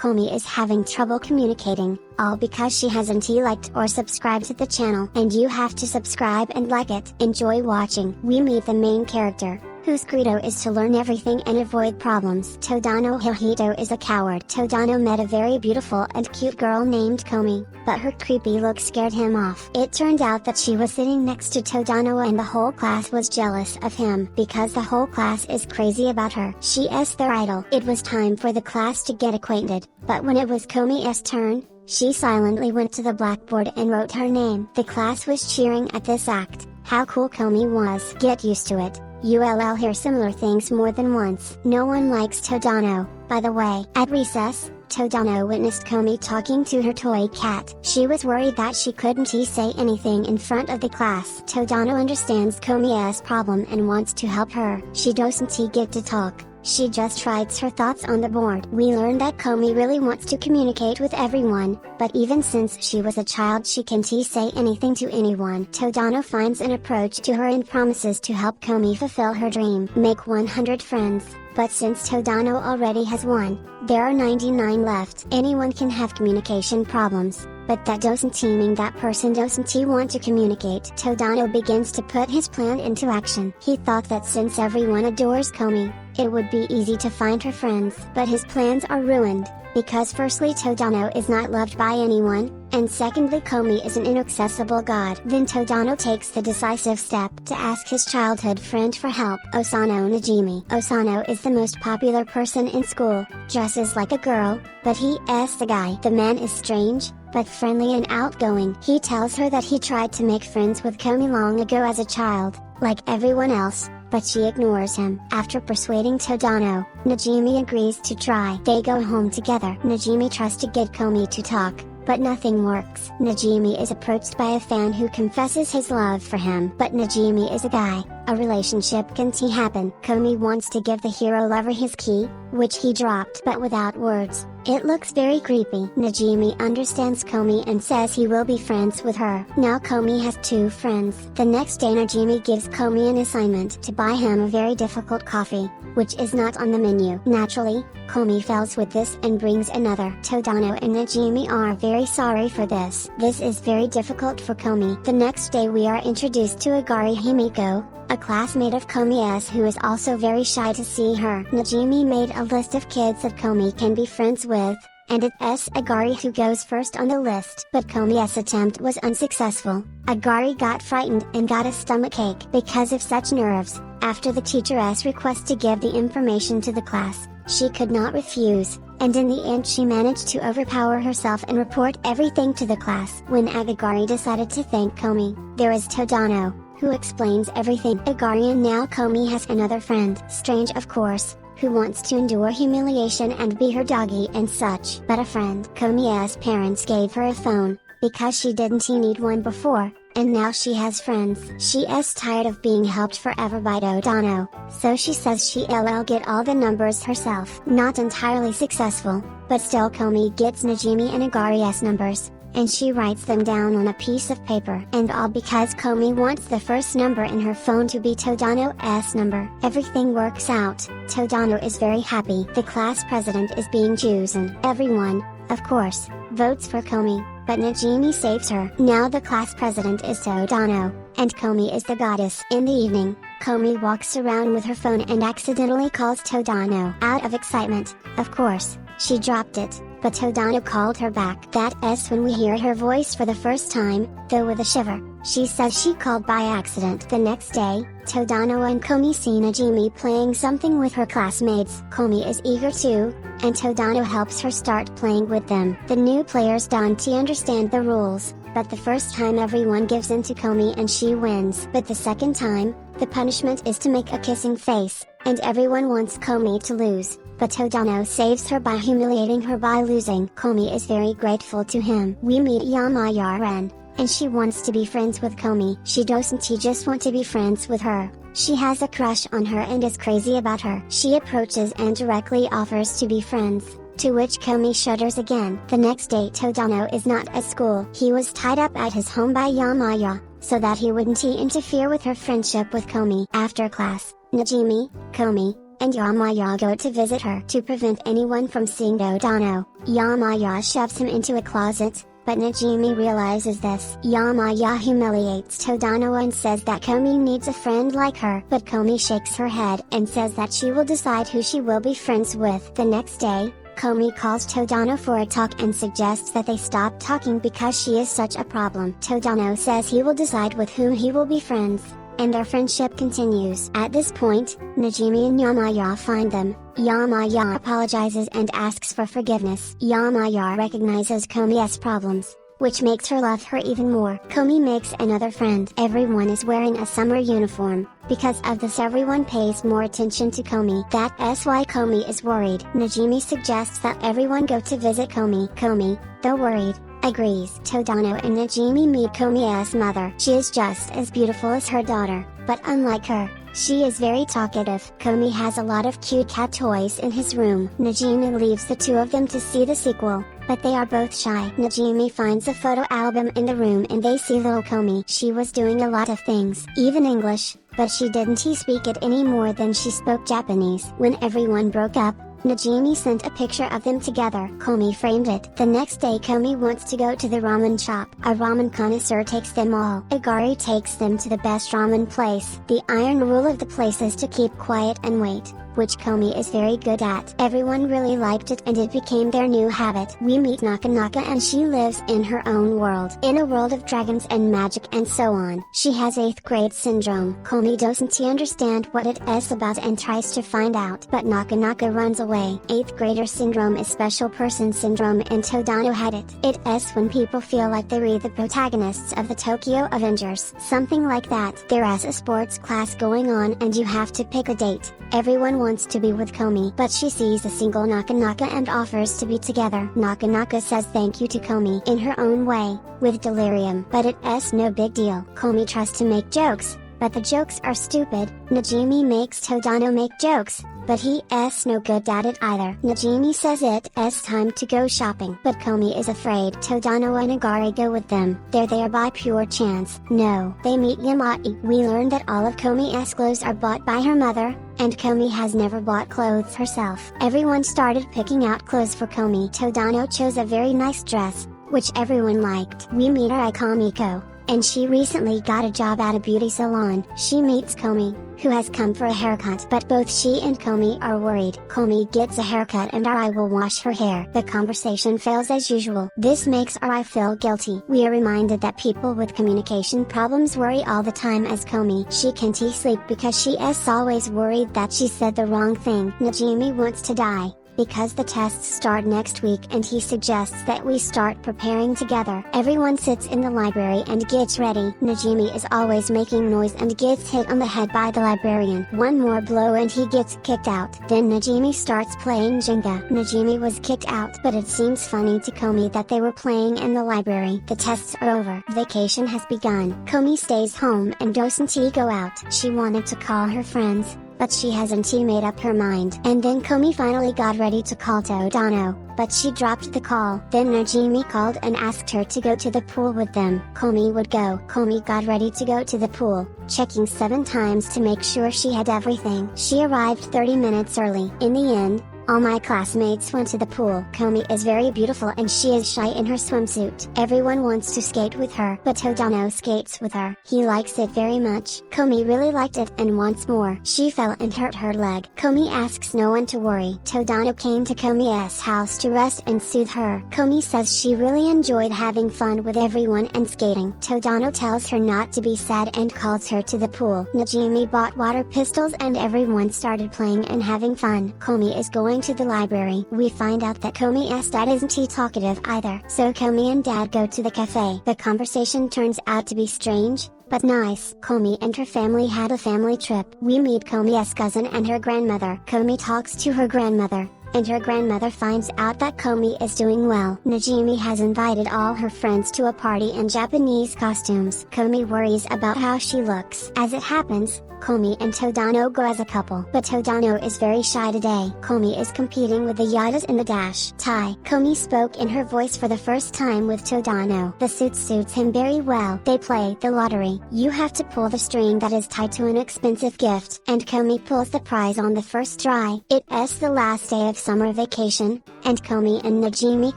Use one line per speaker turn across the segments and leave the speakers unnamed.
Komi is having trouble communicating, all because she hasn't liked or subscribed to the channel. And you have to subscribe and like it. Enjoy watching. We meet the main character, whose credo is to learn everything and avoid problems. Todano Hihito is a coward. Todano met a very beautiful and cute girl named Komi, but her creepy look scared him off. It turned out that she was sitting next to Todano and the whole class was jealous of him because the whole class is crazy about her. She is their idol. It was time for the class to get acquainted, but when it was Komi's turn, she silently went to the blackboard and wrote her name. The class was cheering at this act. How cool Komi was. Get used to it. You'll hear similar things more than once. No one likes Todano, by the way. At recess, Todano witnessed Komi talking to her toy cat. She was worried that she couldn't say anything in front of the class. Todano understands Komi's problem and wants to help her. She doesn't get to talk. She just writes her thoughts on the board. We learn that Komi really wants to communicate with everyone, but even since she was a child she can't say anything to anyone. Todano finds an approach to her and promises to help Komi fulfill her dream. Make 100 friends, but since Todano already has one, there are 99 left. Anyone can have communication problems, but that doesn't mean that person doesn't want to communicate. Todano begins to put his plan into action. He thought that since everyone adores Komi, it would be easy to find her friends. But his plans are ruined, because firstly Todano is not loved by anyone, and secondly Komi is an inaccessible god. Then Todano takes the decisive step to ask his childhood friend for help. Osano Najimi. Osano is the most popular person in school, dresses like a girl, but he is the guy. The man is strange, but friendly and outgoing. He tells her that he tried to make friends with Komi long ago as a child, like everyone else, but she ignores him. After persuading Todano, Najimi agrees to try. They go home together. Najimi tries to get Komi to talk, but nothing works. Najimi is approached by a fan who confesses his love for him. But Najimi is a guy, a relationship can't happen. Komi wants to give the hero lover his key, which he dropped but without words. It looks very creepy. Najimi understands Komi and says he will be friends with her. Now Komi has 2 friends. The next day Najimi gives Komi an assignment to buy him a very difficult coffee, which is not on the menu. Naturally, Komi fails with this and brings another. Todano and Najimi are very sorry for this. This is very difficult for Komi. The next day we are introduced to Agari Himiko, a classmate of Komi's who is also very shy to see her. Najimi made a list of kids that Komi can be friends with, and it's Agari who goes first on the list. But Komi's attempt was unsuccessful. Agari got frightened and got a stomachache because of such nerves. After the teacher's request to give the information to the class, she could not refuse, and in the end she managed to overpower herself and report everything to the class. When Agari decided to thank Komi, there is Todano, who explains everything. Agari and now Komi has another friend, strange of course, who wants to endure humiliation and be her doggy and such. But a friend. Komi's parents gave her a phone, because she didn't need one before, and now she has friends. She is tired of being helped forever by Todano, so she says she'll get all the numbers herself. Not entirely successful, but still Komi gets Najimi and Agari's numbers, and she writes them down on a piece of paper. And all because Komi wants the first number in her phone to be Todano's number. Everything works out. Todano is very happy. The class president is being chosen. Everyone, of course, votes for Komi, but Najimi saves her. Now the class president is Todano, and Komi is the goddess. In the evening, Komi walks around with her phone and accidentally calls Todano. Out of excitement, of course, she dropped it, but Todano called her back. That is when we hear her voice for the first time, though with a shiver. She says she called by accident. The next day, Todano and Komi see Najimi playing something with her classmates. Komi is eager too, and Todano helps her start playing with them. The new players don't understand the rules, but the first time everyone gives in to Komi and she wins. But the second time, the punishment is to make a kissing face, and everyone wants Komi to lose. But Todano saves her by humiliating her by losing. Komi is very grateful to him. We meet Yamayaren, and she wants to be friends with Komi. She doesn't just want to be friends with her, she has a crush on her and is crazy about her. She approaches and directly offers to be friends, to which Komi shudders again. The next day Todano is not at school. He was tied up at his home by Yamaya, so that he wouldn't interfere with her friendship with Komi. After class, Najimi, Komi, and Yamaya go to visit her. To prevent anyone from seeing Todano, Yamaya shoves him into a closet, but Najimi realizes this. Yamaya humiliates Todano and says that Komi needs a friend like her, but Komi shakes her head and says that she will decide who she will be friends with. The next day, Komi calls Todano for a talk and suggests that they stop talking because she is such a problem. Todano says he will decide with whom he will be friends, and their friendship continues. At this point, Najimi and Yamaya find them. Yamaya apologizes and asks for forgiveness. Yamaya recognizes Komi's problems, which makes her love her even more. Komi makes another friend. Everyone is wearing a summer uniform. Because of this, everyone pays more attention to Komi. That's why Komi is worried. Najimi suggests that everyone go to visit Komi. Komi, though worried, agrees. Todano and Najimi meet Komi's mother. She is just as beautiful as her daughter, but unlike her, she is very talkative. Komi has a lot of cute cat toys in his room. Najimi leaves the two of them to see the sequel, but they are both shy. Najimi finds a photo album in the room and they see little Komi. She was doing a lot of things, even English, but she didn't speak it any more than she spoke Japanese. When everyone broke up, Najimi sent a picture of them together. Komi framed it. The next day Komi wants to go to the ramen shop. A ramen connoisseur takes them all. Igari takes them to the best ramen place. The iron rule of the place is to keep quiet and wait, which Komi is very good at. Everyone really liked it and it became their new habit. We meet Nakanaka and she lives in her own world. In a world of dragons and magic and so on. She has 8th grade syndrome. Komi doesn't understand what it is about and tries to find out. But Nakanaka runs away. 8th grader syndrome is special person syndrome and Todano had it. It is when people feel like they read the protagonists of the Tokyo Avengers. Something like that. There is a sports class going on and you have to pick a date. Everyone wants to be with Komi, but she sees a single Nakanaka and offers to be together. Nakanaka says thank you to Komi in her own way, with delirium, but it is no big deal. Komi tries to make jokes, but the jokes are stupid. Najimi makes Todano make jokes, but he is no good at it either. Najimi says it is time to go shopping, but Komi is afraid. Todano and Igari go with them. They're there by pure chance. No, they meet Yamai. We learn that all of Komi's clothes are bought by her mother, and Komi has never bought clothes herself. Everyone started picking out clothes for Komi. Todano chose a very nice dress, which everyone liked. We meet her Kamiko, and she recently got a job at a beauty salon. She meets Komi, who has come for a haircut, but both she and Komi are worried. Komi gets a haircut and Arai will wash her hair. The conversation fails as usual. This makes Arai feel guilty. We are reminded that people with communication problems worry all the time as Komi. She can't sleep because she is always worried that she said the wrong thing. Najimi wants to die, because the tests start next week and he suggests that we start preparing together. Everyone sits in the library and gets ready. Najimi is always making noise and gets hit on the head by the librarian. One more blow and he gets kicked out. Then Najimi starts playing Jenga. Najimi was kicked out, but it seems funny to Komi that they were playing in the library. The tests are over. Vacation has begun. Komi stays home and doesn't go out. She wanted to call her friends, but she hasn't made up her mind. And then Komi finally got ready to call Todano, but she dropped the call. Then Najimi called and asked her to go to the pool with them. Komi would go. Komi got ready to go to the pool, checking 7 times to make sure she had everything. She arrived 30 minutes early. In the end, all my classmates went to the pool. Komi is very beautiful and she is shy in her swimsuit. Everyone wants to skate with her, but Todano skates with her. He likes it very much. Komi really liked it and wants more. She fell and hurt her leg. Komi asks no one to worry. Todano came to Komi's house to rest and soothe her. Komi says she really enjoyed having fun with everyone and skating. Todano tells her not to be sad and calls her to the pool. Najimi bought water pistols and everyone started playing and having fun. Komi is going to the library. We find out that Komi's dad isn't talkative either. So Komi and dad go to the cafe. The conversation turns out to be strange, but nice. Komi and her family had a family trip. We meet Komi's cousin and her grandmother. Komi talks to her grandmother, and her grandmother finds out that Komi is doing well. Najimi has invited all her friends to a party in Japanese costumes. Komi worries about how she looks. As it happens, Komi and Todano go as a couple, but Todano is very shy today. Komi is competing with the Yadas in the dash tie. Komi spoke in her voice for the first time with Todano. The suit suits him very well. They play the lottery. You have to pull the string that is tied to an expensive gift, and Komi pulls the prize on the first try. It's the last day of summer vacation, and Komi and Najimi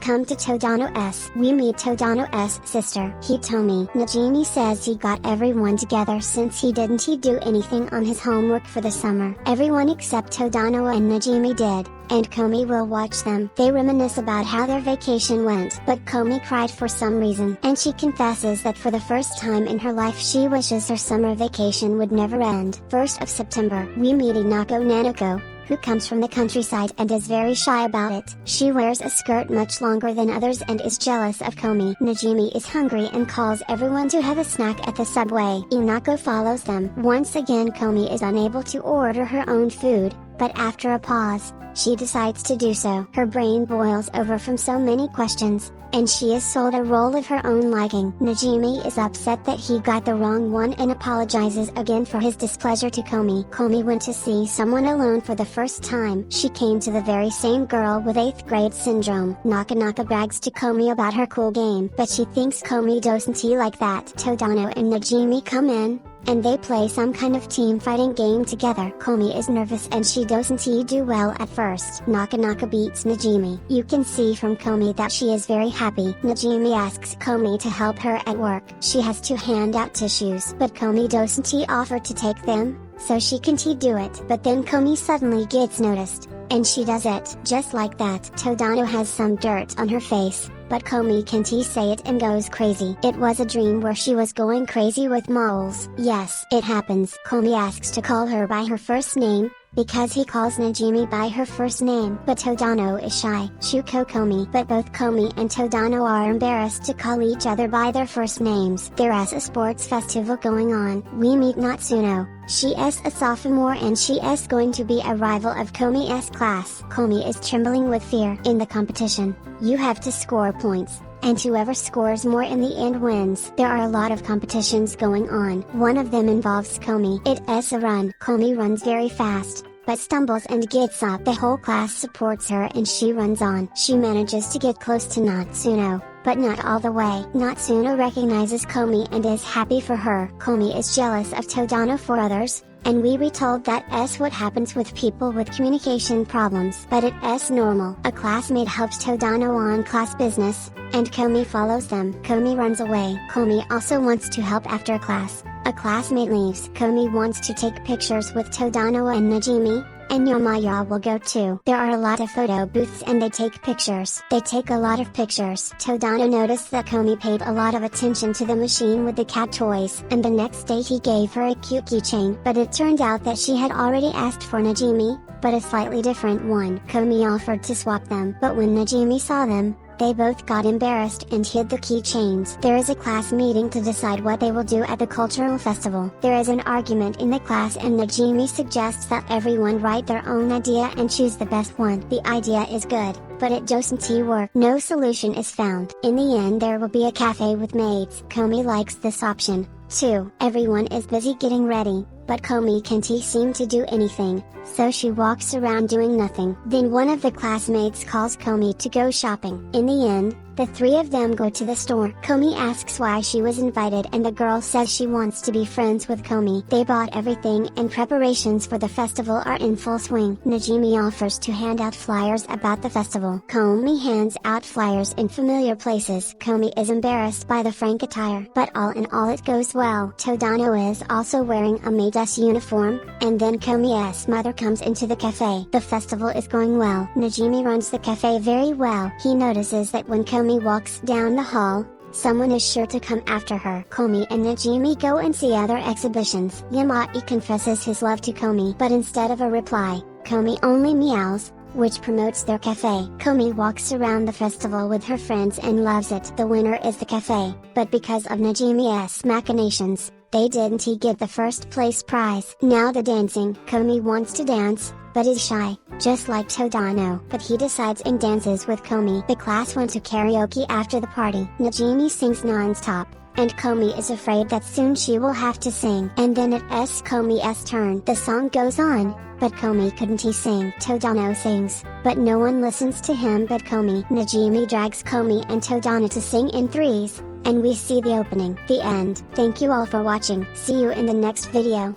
come to Todano's. We meet Todano's sister, Hitomi. Najimi says he got everyone together since he didn't do anything on his homework for the summer. Everyone except Todano and Najimi did, and Komi will watch them. They reminisce about how their vacation went, but Komi cried for some reason, and she confesses that for the first time in her life she wishes her summer vacation would never end. 1st of September, we meet Inako Nanako, who comes from the countryside and is very shy about it. She wears a skirt much longer than others and is jealous of Komi. Najimi is hungry and calls everyone to have a snack at the subway. Inako follows them. Once again Komi is unable to order her own food, but after a pause, she decides to do so. Her brain boils over from so many questions, and she is sold a role of her own liking. Najimi is upset that he got the wrong one and apologizes again for his displeasure to Komi. Komi went to see someone alone for the first time. She came to the very same girl with 8th grade syndrome. Nakanaka brags to Komi about her cool game, but she thinks Komi doesn't like that. Todano and Najimi come in, and they play some kind of team fighting game together. Komi is nervous and she doesn't do well at first. Nakanaka beats Najimi. You can see from Komi that she is very happy. Najimi asks Komi to help her at work. She has to hand out tissues, but Komi doesn't offer to take them, so she can't do it. But then Komi suddenly gets noticed, and she does it. Just like that, Todano has some dirt on her face, but Komi can't say it and goes crazy. It was a dream where she was going crazy with moles. Yes, it happens. Komi asks to call her by her first name, because he calls Najimi by her first name. But Todano is shy. Shuko Komi. But both Komi and Todano are embarrassed to call each other by their first names. There's a sports festival going on. We meet Natsuno. She is a sophomore and she is going to be a rival of Komi's class. Komi is trembling with fear. In the competition, you have to score points, and whoever scores more in the end wins. There are a lot of competitions going on. One of them involves Komi. It's a run. Komi runs very fast, but stumbles and gets up. The whole class supports her and she runs on. She manages to get close to Natsuno, but not all the way. Natsuno recognizes Komi and is happy for her. Komi is jealous of Todano for others, and we retold that what happens with people with communication problems. But it's normal. A classmate helps Todano on class business, and Komi follows them. Komi runs away. Komi also wants to help after class. A classmate leaves. Komi wants to take pictures with Todano and Najimi, and Yamaya will go too. There are a lot of photo booths and they take pictures. They take a lot of pictures. Todano noticed that Komi paid a lot of attention to the machine with the cat toys, and the next day he gave her a cute keychain. But it turned out that she had already asked for Najimi, but a slightly different one. Komi offered to swap them, but when Najimi saw them, they both got embarrassed and hid the keychains. There is a class meeting to decide what they will do at the cultural festival. There is an argument in the class and Najimi suggests that everyone write their own idea and choose the best one. The idea is good, but it doesn't work. No solution is found. In the end there will be a cafe with maids. Komi likes this option, too. Everyone is busy getting ready, but Komi can't seem to do anything, so she walks around doing nothing. Then one of the classmates calls Komi to go shopping. In the end, the three of them go to the store. Komi asks why she was invited and the girl says she wants to be friends with Komi. They bought everything and preparations for the festival are in full swing. Najimi offers to hand out flyers about the festival. Komi hands out flyers in familiar places. Komi is embarrassed by the frank attire, but all in all it goes well. Todano is also wearing a maid's uniform, and then Komi's mother comes into the cafe. The festival is going well. Najimi runs the cafe very well. He notices that when Komi walks down the hall, someone is sure to come after her. Komi and Najimi go and see other exhibitions. Yamai confesses his love to Komi, but instead of a reply, Komi only meows, which promotes their cafe. Komi walks around the festival with her friends and loves it. The winner is the cafe, but because of Najimi's machinations, they didn't get the first place prize. Now the dancing. Komi wants to dance, but is shy, just like Todano. But he decides and dances with Komi. The class went to karaoke after the party. Najimi sings non-stop, and Komi is afraid that soon she will have to sing. And then it's Komi's turn. The song goes on, but Komi couldn't sing. Todano sings, but no one listens to him but Komi. Najimi drags Komi and Todano to sing in threes, and we see the opening. The end. Thank you all for watching. See you in the next video.